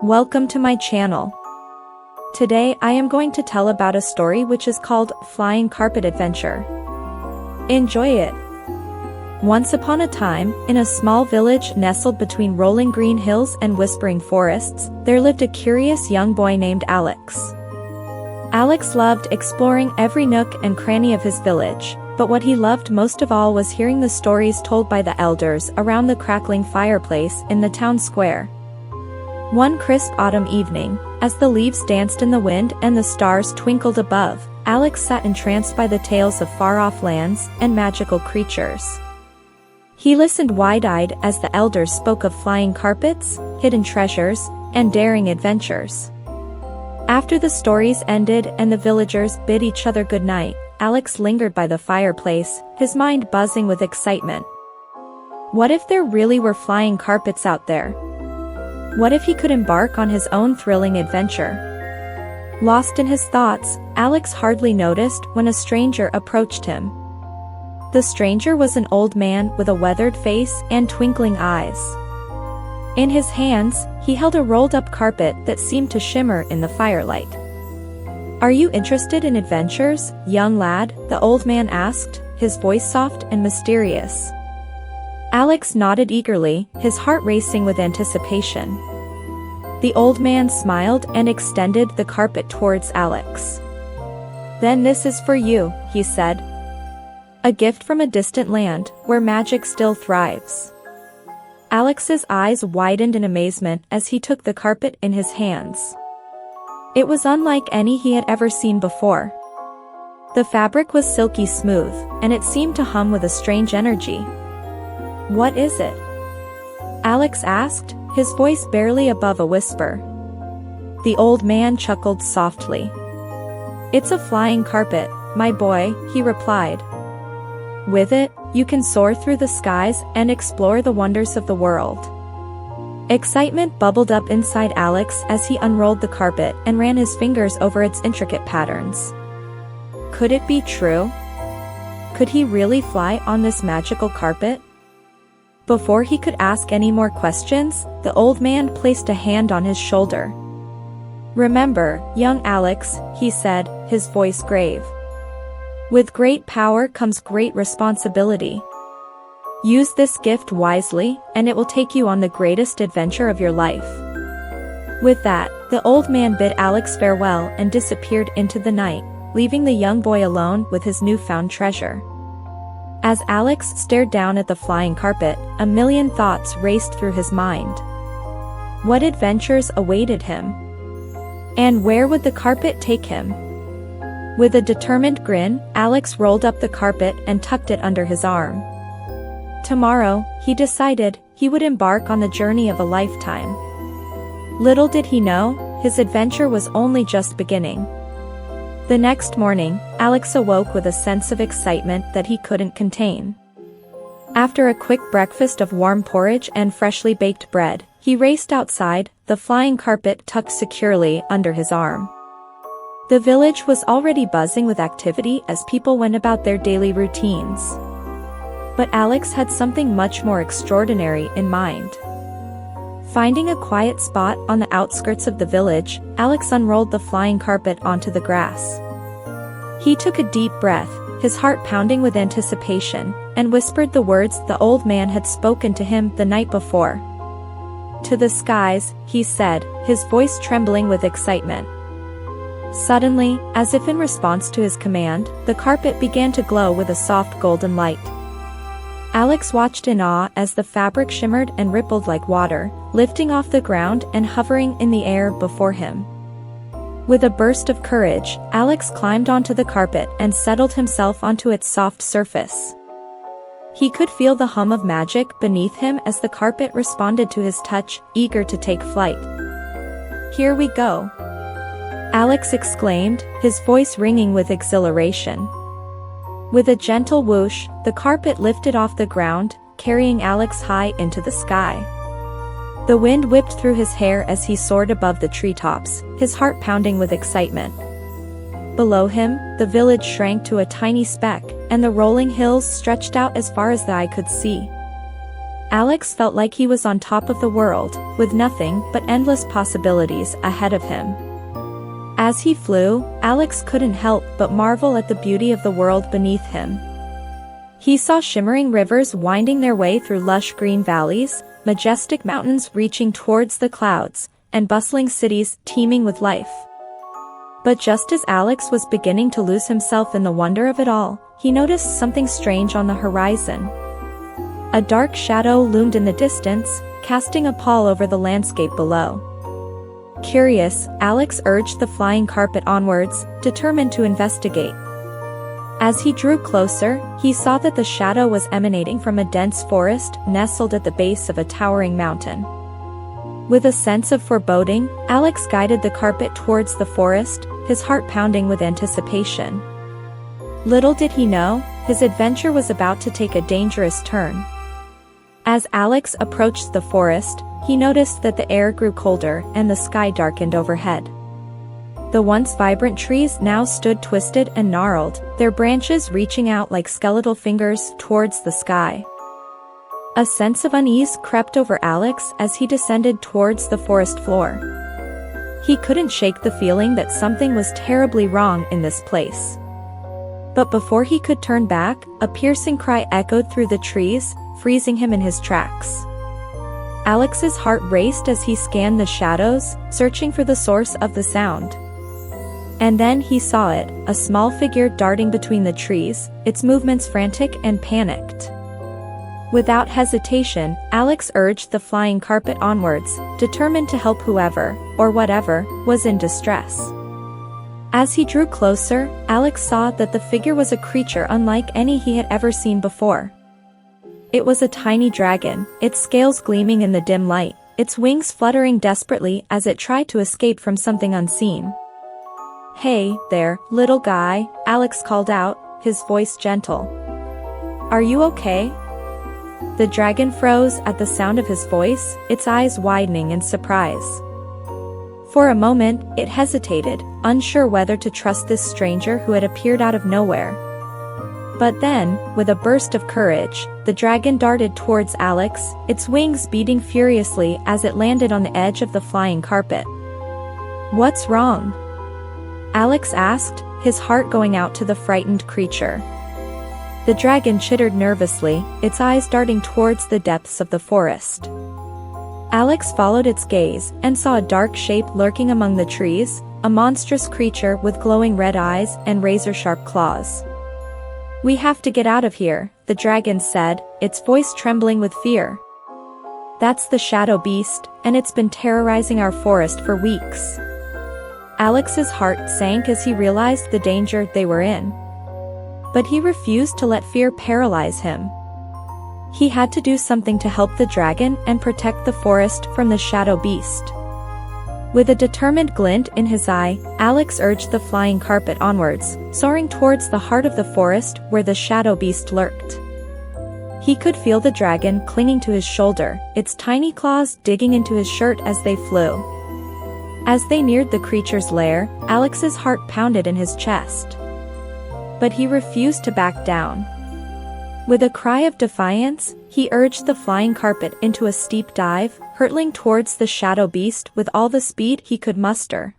Welcome to my channel. Today I am going to tell about a story which is called Flying Carpet Adventure. Enjoy it. Once upon a time, in a small village nestled between rolling green hills and whispering forests, there lived a curious young boy named Alex. Alex loved exploring every nook and cranny of his village, but what he loved most of all was hearing the stories told by the elders around the crackling fireplace in the town square. One crisp autumn evening, as the leaves danced in the wind and the stars twinkled above, Alex sat entranced by the tales of far-off lands and magical creatures. He listened wide-eyed as the elders spoke of flying carpets, hidden treasures, and daring adventures. After the stories ended and the villagers bid each other goodnight, Alex lingered by the fireplace, his mind buzzing with excitement. What if there really were flying carpets out there? What if he could embark on his own thrilling adventure? Lost in his thoughts, Alex hardly noticed when a stranger approached him. The stranger was an old man with a weathered face and twinkling eyes. In his hands, he held a rolled-up carpet that seemed to shimmer in the firelight. "Are you interested in adventures, young lad?" the old man asked, his voice soft and mysterious. Alex nodded eagerly, his heart racing with anticipation. The old man smiled and extended the carpet towards Alex. "Then this is for you," he said. "A gift from a distant land, where magic still thrives." Alex's eyes widened in amazement as he took the carpet in his hands. It was unlike any he had ever seen before. The fabric was silky smooth, and it seemed to hum with a strange energy. "What is it?" Alex asked, his voice barely above a whisper. The old man chuckled softly. "It's a flying carpet, my boy," he replied. "With it, you can soar through the skies and explore the wonders of the world." Excitement bubbled up inside Alex as he unrolled the carpet and ran his fingers over its intricate patterns. Could it be true? Could he really fly on this magical carpet? Before he could ask any more questions, the old man placed a hand on his shoulder. "Remember, young Alex," he said, his voice grave. "With great power comes great responsibility. Use this gift wisely, and it will take you on the greatest adventure of your life." With that, the old man bid Alex farewell and disappeared into the night, leaving the young boy alone with his newfound treasure. As Alex stared down at the flying carpet, a million thoughts raced through his mind. What adventures awaited him? And where would the carpet take him? With a determined grin, Alex rolled up the carpet and tucked it under his arm. Tomorrow, he decided, he would embark on the journey of a lifetime. Little did he know, his adventure was only just beginning. The next morning, Alex awoke with a sense of excitement that he couldn't contain. After a quick breakfast of warm porridge and freshly baked bread, he raced outside, the flying carpet tucked securely under his arm. The village was already buzzing with activity as people went about their daily routines. But Alex had something much more extraordinary in mind. Finding a quiet spot on the outskirts of the village, Alex unrolled the flying carpet onto the grass. He took a deep breath, his heart pounding with anticipation, and whispered the words the old man had spoken to him the night before. "To the skies," he said, his voice trembling with excitement. Suddenly, as if in response to his command, the carpet began to glow with a soft golden light. Alex watched in awe as the fabric shimmered and rippled like water, lifting off the ground and hovering in the air before him. With a burst of courage, Alex climbed onto the carpet and settled himself onto its soft surface. He could feel the hum of magic beneath him as the carpet responded to his touch, eager to take flight. "Here we go!" Alex exclaimed, his voice ringing with exhilaration. With a gentle whoosh, the carpet lifted off the ground, carrying Alex high into the sky. The wind whipped through his hair as he soared above the treetops, his heart pounding with excitement. Below him, the village shrank to a tiny speck, and the rolling hills stretched out as far as the eye could see. Alex felt like he was on top of the world, with nothing but endless possibilities ahead of him. As he flew, Alex couldn't help but marvel at the beauty of the world beneath him. He saw shimmering rivers winding their way through lush green valleys, majestic mountains reaching towards the clouds, and bustling cities teeming with life. But just as Alex was beginning to lose himself in the wonder of it all, he noticed something strange on the horizon. A dark shadow loomed in the distance, casting a pall over the landscape below. Curious, Alex urged the flying carpet onwards, determined to investigate. As he drew closer, he saw that the shadow was emanating from a dense forest nestled at the base of a towering mountain. With a sense of foreboding, Alex guided the carpet towards the forest, his heart pounding with anticipation. Little did he know, his adventure was about to take a dangerous turn. As Alex approached the forest, he noticed that the air grew colder and the sky darkened overhead. The once vibrant trees now stood twisted and gnarled, their branches reaching out like skeletal fingers towards the sky. A sense of unease crept over Alex as he descended towards the forest floor. He couldn't shake the feeling that something was terribly wrong in this place. But before he could turn back, a piercing cry echoed through the trees, freezing him in his tracks. Alex's heart raced as he scanned the shadows, searching for the source of the sound. And then he saw it, a small figure darting between the trees, its movements frantic and panicked. Without hesitation, Alex urged the flying carpet onwards, determined to help whoever, or whatever, was in distress. As he drew closer, Alex saw that the figure was a creature unlike any he had ever seen before. It was a tiny dragon, its scales gleaming in the dim light, its wings fluttering desperately as it tried to escape from something unseen. "Hey, there, little guy," Alex called out, his voice gentle. "Are you okay?" The dragon froze at the sound of his voice, its eyes widening in surprise. For a moment, it hesitated, unsure whether to trust this stranger who had appeared out of nowhere. But then, with a burst of courage, the dragon darted towards Alex, its wings beating furiously as it landed on the edge of the flying carpet. "What's wrong?" Alex asked, his heart going out to the frightened creature. The dragon chittered nervously, its eyes darting towards the depths of the forest. Alex followed its gaze and saw a dark shape lurking among the trees, a monstrous creature with glowing red eyes and razor-sharp claws. "We have to get out of here," the dragon said, its voice trembling with fear. "That's the shadow beast, and it's been terrorizing our forest for weeks." Alex's heart sank as he realized the danger they were in. But he refused to let fear paralyze him. He had to do something to help the dragon and protect the forest from the shadow beast. With a determined glint in his eye, Alex urged the flying carpet onwards, soaring towards the heart of the forest where the shadow beast lurked. He could feel the dragon clinging to his shoulder, its tiny claws digging into his shirt as they flew. As they neared the creature's lair, Alex's heart pounded in his chest. But he refused to back down. With a cry of defiance, he urged the flying carpet into a steep dive, hurtling towards the shadow beast with all the speed he could muster.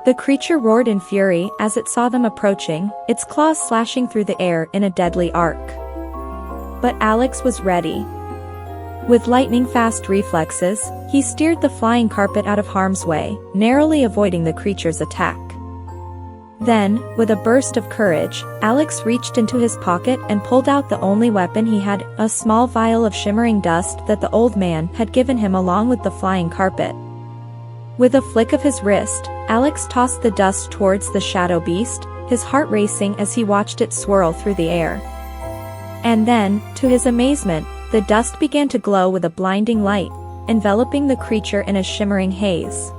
The creature roared in fury as it saw them approaching, its claws slashing through the air in a deadly arc. But Alex was ready. With lightning-fast reflexes, he steered the flying carpet out of harm's way, narrowly avoiding the creature's attack. Then, with a burst of courage, Alex reached into his pocket and pulled out the only weapon he had, a small vial of shimmering dust that the old man had given him along with the flying carpet. With a flick of his wrist, Alex tossed the dust towards the shadow beast, his heart racing as he watched it swirl through the air. And then, to his amazement, the dust began to glow with a blinding light, enveloping the creature in a shimmering haze.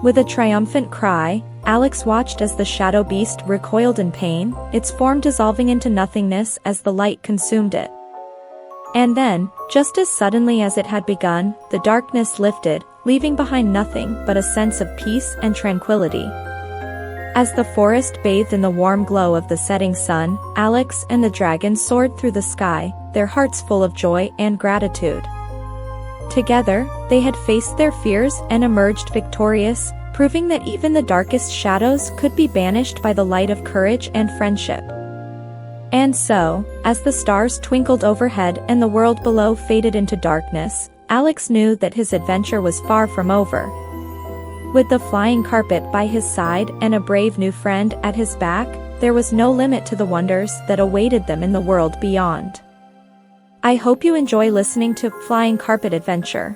With a triumphant cry, Alex watched as the shadow beast recoiled in pain, its form dissolving into nothingness as the light consumed it. And then, just as suddenly as it had begun, the darkness lifted, leaving behind nothing but a sense of peace and tranquility. As the forest bathed in the warm glow of the setting sun, Alex and the dragon soared through the sky, their hearts full of joy and gratitude. Together, they had faced their fears and emerged victorious, proving that even the darkest shadows could be banished by the light of courage and friendship. And so, as the stars twinkled overhead and the world below faded into darkness, Alex knew that his adventure was far from over. With the flying carpet by his side and a brave new friend at his back, there was no limit to the wonders that awaited them in the world beyond. I hope you enjoy listening to Flying Carpet Adventure.